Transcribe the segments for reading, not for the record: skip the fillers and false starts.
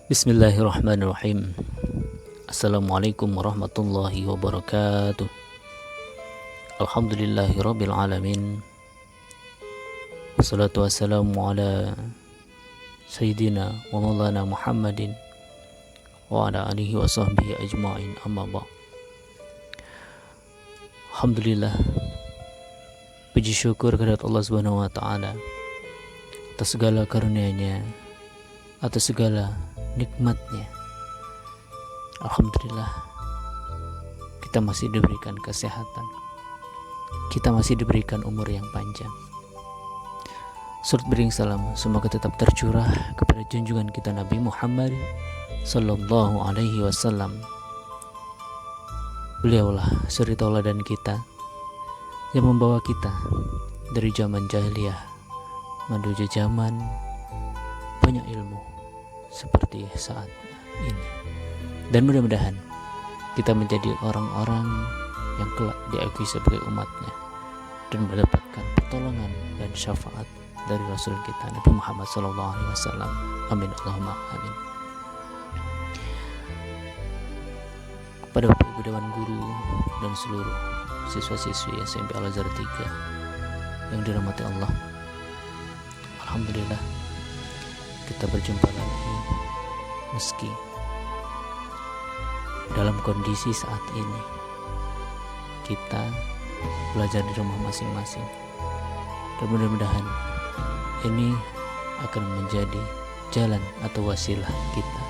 Bismillahirrahmanirrahim. Assalamualaikum warahmatullahi wabarakatuh. Alhamdulillahirabbil alamin. Wassalatu wassalamu ala sayyidina wa maulana Muhammadin wa ala alihi wa sahbihi ajma'in, amma ba'd. Alhamdulillah, puji syukur kehadirat Allah Subhanahu wa taala atas segala karunia-Nya, atas segala nikmatnya. Alhamdulillah, kita masih diberikan kesehatan, kita masih diberikan umur yang panjang. Surut bering salam semoga tetap tercurah kepada junjungan kita Nabi Muhammad sallallahu alaihi wasallam. Beliaulah suri tauladan kita yang membawa kita dari zaman jahiliyah menuju zaman banyak ilmu seperti saat ini, dan mudah-mudahan kita menjadi orang-orang yang kelak diakui sebagai umatnya dan mendapatkan pertolongan dan syafaat dari Rasul kita Nabi Muhammad SAW. Amin Allahumma amin. Kepada Bapak Ibu Dewan Guru dan seluruh siswa-siswi SMP Al-Azhar 3 yang dirahmati Allah, alhamdulillah kita berjumpa lagi meski dalam kondisi saat ini kita belajar di rumah masing-masing, dan mudah-mudahan ini akan menjadi jalan atau wasilah kita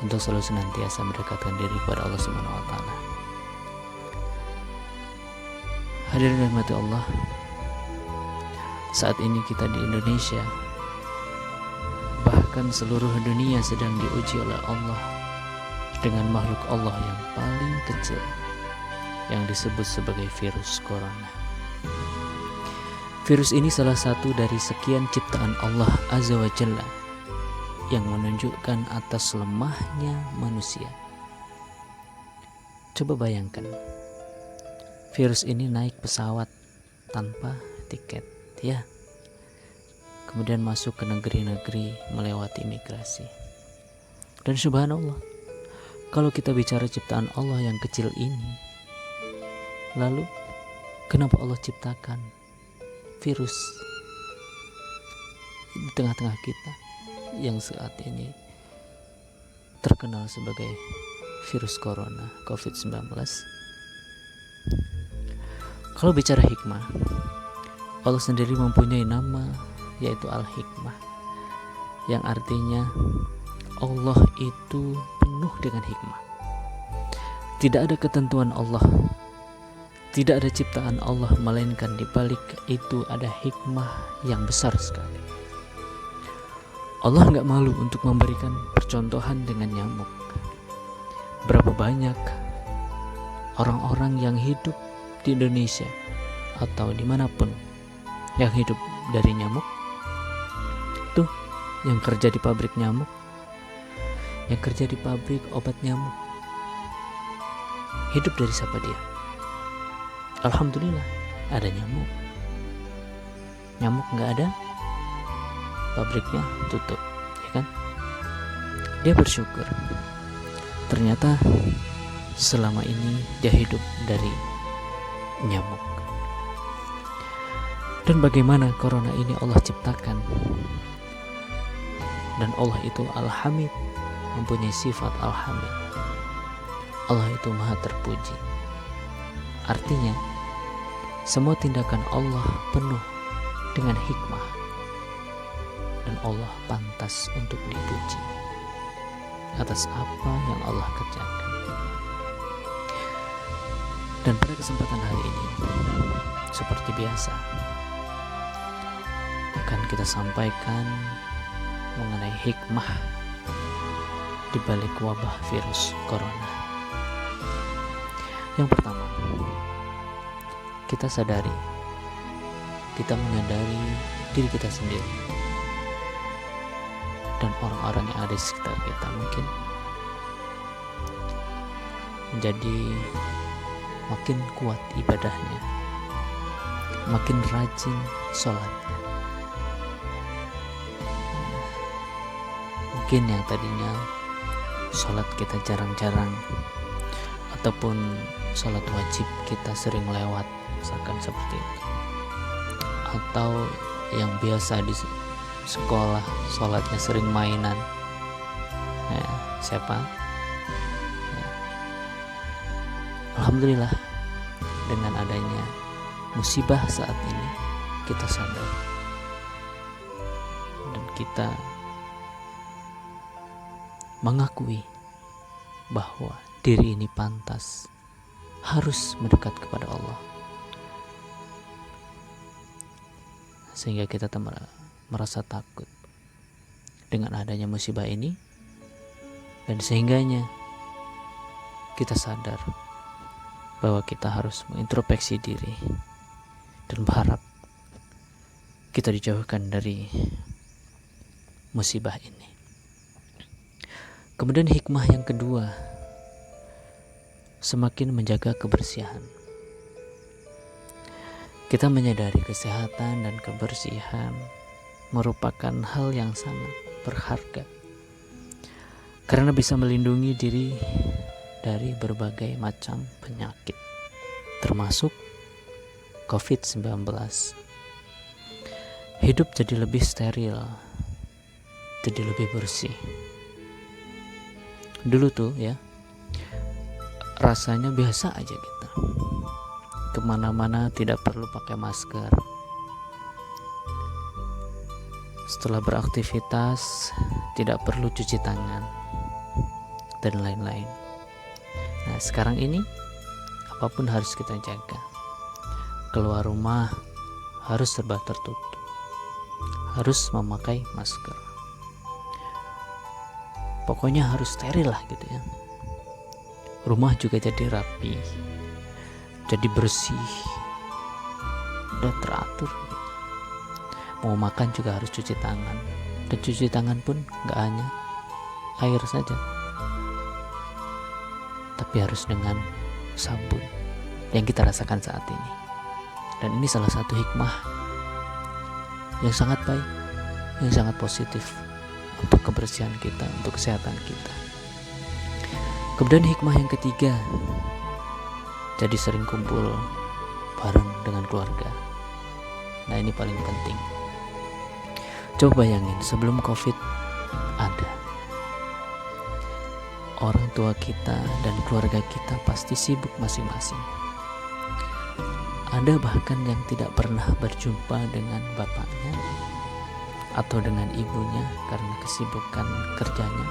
untuk selalu senantiasa mendekatkan diri kepada Allah Subhanahu wa taala. Hadirin rahmati Allah, saat ini kita di Indonesia, bahkan seluruh dunia sedang diuji oleh Allah dengan makhluk Allah yang paling kecil yang disebut sebagai virus corona. Virus ini salah satu dari sekian ciptaan Allah Azza wa Jalla yang menunjukkan atas lemahnya manusia. Coba bayangkan, virus ini naik pesawat tanpa tiket, ya, kemudian masuk ke negeri-negeri melewati imigrasi. Dan subhanallah, kalau kita bicara ciptaan Allah yang kecil ini, lalu kenapa Allah ciptakan virus di tengah-tengah kita yang saat ini terkenal sebagai virus corona COVID-19? Kalau bicara hikmah, Allah sendiri mempunyai nama, yaitu Al-Hikmah, yang artinya Allah itu penuh dengan hikmah. Tidak ada ketentuan Allah, tidak ada ciptaan Allah, melainkan di balik itu ada hikmah yang besar sekali. Allah gak malu untuk memberikan percontohan dengan nyamuk. Berapa banyak orang-orang yang hidup di Indonesia atau dimanapun yang hidup dari nyamuk, tuh yang kerja di pabrik nyamuk, yang kerja di pabrik obat nyamuk, hidup dari siapa dia? Alhamdulillah ada nyamuk. Nyamuk nggak ada, pabriknya tutup, ya kan? Dia bersyukur, ternyata selama ini dia hidup dari nyamuk. Dan bagaimana corona ini Allah ciptakan, dan Allah itu Al-Hamid, mempunyai sifat Al-Hamid. Allah itu maha terpuji. Artinya semua tindakan Allah penuh dengan hikmah, dan Allah pantas untuk dipuji atas apa yang Allah kerjakan. Dan pada kesempatan hari ini, seperti biasa, akan kita sampaikan mengenai hikmah di balik wabah virus corona. Yang pertama, kita sadari, kita menyadari diri kita sendiri dan orang-orang yang ada di sekitar kita mungkin menjadi makin kuat ibadahnya, makin rajin sholatnya. Mungkin yang tadinya sholat kita jarang-jarang, ataupun sholat wajib kita sering lewat, misalkan seperti itu. Atau yang biasa di sekolah sholatnya sering mainan, siapa? Alhamdulillah, dengan adanya musibah saat ini kita sadar dan kita mengakui bahwa diri ini pantas harus mendekat kepada Allah, sehingga kita merasa takut dengan adanya musibah ini, dan sehingganya kita sadar bahwa kita harus mengintrospeksi diri dan berharap kita dijauhkan dari musibah ini. Kemudian hikmah yang kedua, semakin menjaga kebersihan. Kita menyadari kesehatan dan kebersihan merupakan hal yang sangat berharga, karena bisa melindungi diri dari berbagai macam penyakit, termasuk COVID-19. Hidup jadi lebih steril, jadi lebih bersih. Dulu tuh ya, rasanya biasa aja kita kemana-mana tidak perlu pakai masker. Setelah beraktivitas tidak perlu cuci tangan dan lain-lain. Nah, sekarang ini apapun harus kita jaga. Keluar rumah harus serba tertutup, harus memakai masker. Pokoknya harus steril lah gitu ya. Rumah juga jadi rapi, jadi bersih, udah teratur. Mau makan juga harus cuci tangan, dan cuci tangan pun gak hanya air saja, tapi harus dengan sabun yang kita rasakan saat ini. Dan ini salah satu hikmah yang sangat baik, yang sangat positif untuk kebersihan kita, untuk kesehatan kita. Kemudian hikmah yang ketiga, jadi sering kumpul bareng dengan keluarga. Nah, ini paling penting. Coba bayangin, sebelum COVID ada, orang tua kita dan keluarga kita pasti sibuk masing-masing. Ada bahkan yang tidak pernah berjumpa dengan bapaknya atau dengan ibunya karena kesibukan kerjanya.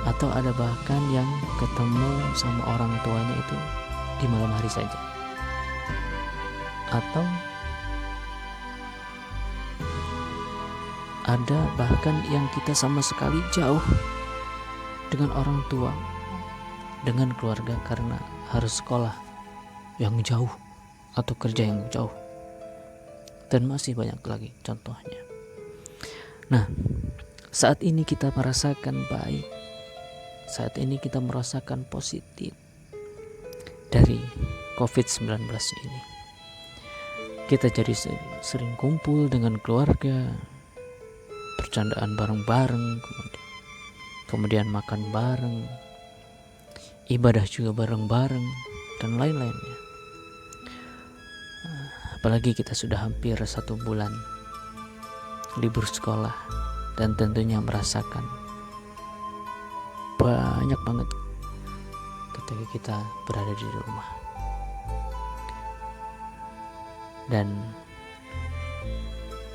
Atau ada bahkan yang ketemu sama orang tuanya itu di malam hari saja. Atau ada bahkan yang kita sama sekali jauh dengan orang tua, dengan keluarga karena harus sekolah yang jauh atau kerja yang jauh, dan masih banyak lagi contohnya. Nah, saat ini kita merasakan baik, saat ini kita merasakan positif dari COVID-19 ini. Kita jadi sering kumpul dengan keluarga, bercandaan bareng-bareng, kemudian makan bareng, ibadah juga bareng-bareng, dan lain-lainnya. Apalagi kita sudah hampir 1 bulan libur sekolah, dan tentunya merasakan banyak banget ketika kita berada di rumah. Dan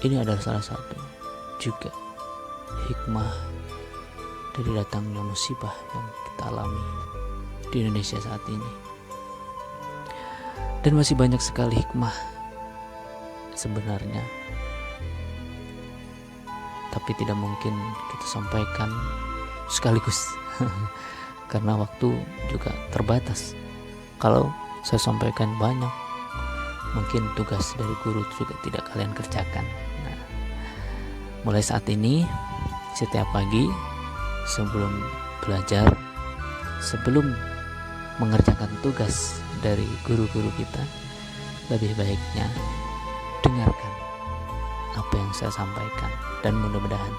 ini adalah salah satu juga hikmah dari datangnya musibah yang kita alami di Indonesia saat ini. Dan masih banyak sekali hikmah sebenarnya, tapi tidak mungkin kita sampaikan sekaligus karena waktu juga terbatas. Kalau saya sampaikan banyak, mungkin tugas dari guru juga tidak kalian kerjakan. Nah, mulai saat ini, setiap pagi sebelum belajar, sebelum mengerjakan tugas dari guru-guru kita, lebih baiknya dengarkan apa yang saya sampaikan, dan mudah-mudahan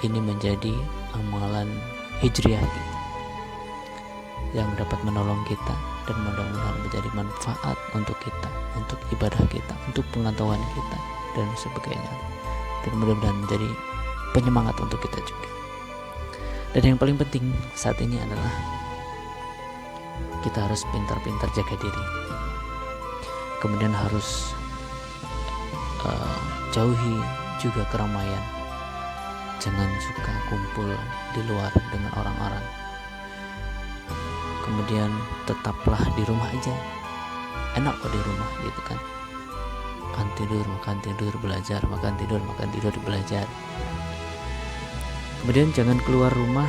ini menjadi amalan hijriah kita yang dapat menolong kita dan mudah-mudahan menjadi manfaat untuk kita, untuk ibadah kita, untuk pengetahuan kita dan sebagainya, dan mudah-mudahan menjadi penyemangat untuk kita juga. Dan yang paling penting saat ini adalah kita harus pintar-pintar jaga diri, kemudian harus jauhi juga keramaian, jangan suka kumpul di luar dengan orang-orang. Kemudian tetaplah di rumah aja, enak kok di rumah gitu kan, makan tidur belajar, makan tidur belajar. Kemudian jangan keluar rumah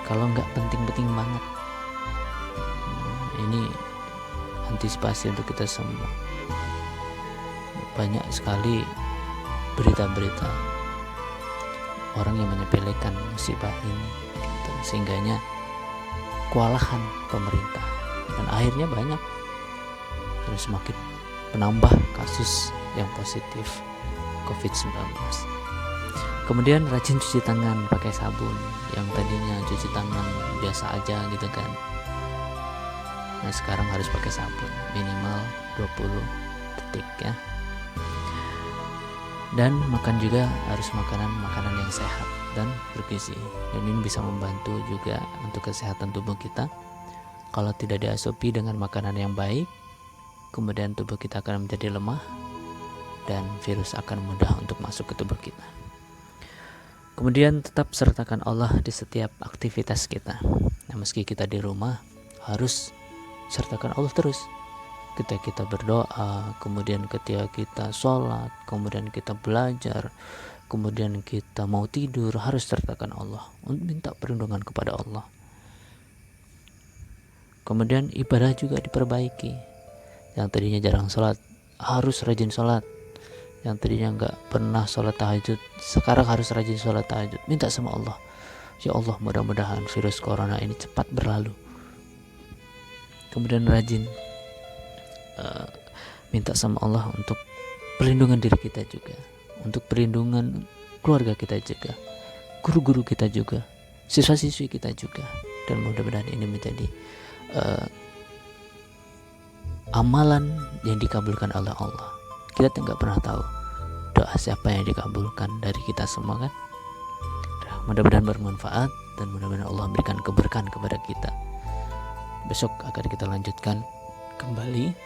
kalau nggak penting-penting banget. Ini antisipasi untuk kita semua. Banyak sekali berita-berita orang yang menyepelekan musibah ini, gitu, sehingganya kewalahan pemerintah dan akhirnya banyak terus semakin menambah kasus yang positif COVID-19. Kemudian rajin cuci tangan pakai sabun, yang tadinya cuci tangan biasa aja gitu kan, nah sekarang harus pakai sabun minimal 20 detik ya. Dan makan juga harus makanan yang sehat dan bergizi, dan ini bisa membantu juga untuk kesehatan tubuh kita. Kalau tidak diasupi dengan makanan yang baik, kemudian tubuh kita akan menjadi lemah dan virus akan mudah untuk masuk ke tubuh kita. Kemudian tetap sertakan Allah di setiap aktivitas kita. Nah, meski kita di rumah, harus sertakan Allah terus. Ketika kita berdoa, kemudian ketika kita sholat, kemudian kita belajar, kemudian kita mau tidur, harus sertakan Allah, untuk minta perlindungan kepada Allah. Kemudian ibadah juga diperbaiki. Yang tadinya jarang sholat, harus rajin sholat. Yang tadinya nggak pernah sholat tahajud, sekarang harus rajin sholat tahajud. Minta sama Allah, ya Allah, mudah-mudahan virus corona ini cepat berlalu. Kemudian rajin minta sama Allah untuk perlindungan diri kita juga, untuk perlindungan keluarga kita juga, guru-guru kita juga, siswa-siswi kita juga, dan mudah-mudahan ini menjadi amalan yang dikabulkan oleh Allah. Kita nggak pernah tahu doa siapa yang dikabulkan dari kita semua kan. Mudah-mudahan bermanfaat dan mudah-mudahan Allah berikan keberkahan kepada kita. Besok akan kita lanjutkan kembali.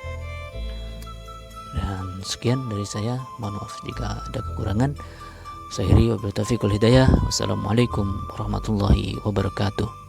Dan sekian dari saya, mohon maaf jika ada kekurangan. Saya wabillahi taufiq wal hidayah. Wassalamualaikum warahmatullahi wabarakatuh.